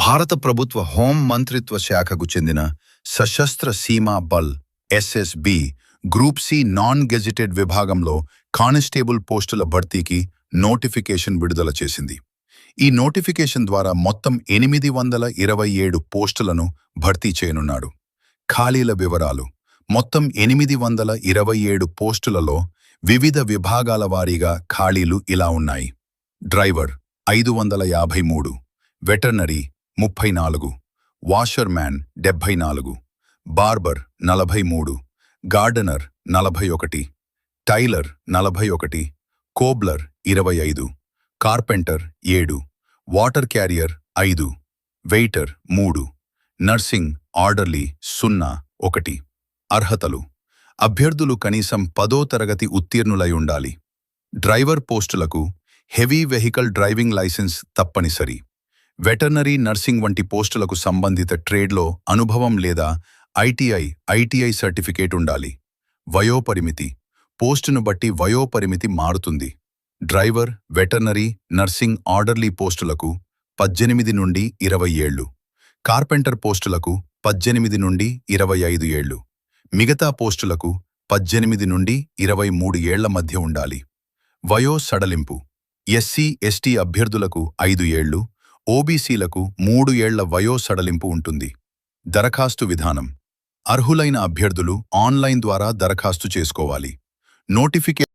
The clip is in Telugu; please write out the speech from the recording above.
భారత ప్రభుత్వ హోం మంత్రిత్వ శాఖకు చెందిన Sashastra Seema Bal SSB group C non gazetted విభాగంలో కానిస్టేబుల్ పోస్టుల భర్తీకి నోటిఫికేషన్ విడుదల చేసింది. ఈ నోటిఫికేషన్ ద్వారా మొత్తం 827 పోస్టులను భర్తీ చేయనున్నాడు. ఖాళీల వివరాలు: మొత్తం 827 పోస్టులలో వివిధ విభాగాల వారీగా ఖాళీలు ఇలా ఉన్నాయి. Driver 553, veterinary 34, washerman 74, barber 43, gardener 41, tailor 41, cobbler 25, carpenter 7, water carrier 5, waiter 3, nursing orderly 1. అర్హతలు: అభ్యర్థులు కనీసం 10వ తరగతి ఉత్తీర్ణులై ఉండాలి. డ్రైవర్ పోస్టులకు హెవీ వెహికల్ డ్రైవింగ్ లైసెన్స్ తప్పనిసరి. వెటర్నరీ, నర్సింగ్ వంటి పోస్టులకు సంబంధిత ట్రేడ్లో అనుభవం లేదా ఐటీఐ సర్టిఫికేట్ ఉండాలి. వయోపరిమితి: పోస్టును బట్టి వయోపరిమితి మారుతుంది. డ్రైవర్, వెటర్నరీ, నర్సింగ్ ఆర్డర్లీ పోస్టులకు 18 నుండి 20 ఏళ్లు, కార్పెంటర్ పోస్టులకు 18 నుండి 25 ఏళ్లు, మిగతా పోస్టులకు 18 నుండి 23 ఏళ్ల మధ్య ఉండాలి. వయో సడలింపు: ఎస్సీ/ఎస్టీ అభ్యర్థులకు 5 ఏళ్లు, ఓబీసీలకు 3 ఏళ్ల వయో సడలింపు ఉంటుంది. దరఖాస్తు విధానం: అర్హులైన అభ్యర్థులు ఆన్లైన్ ద్వారా దరఖాస్తు చేసుకోవాలి. నోటిఫికేషన్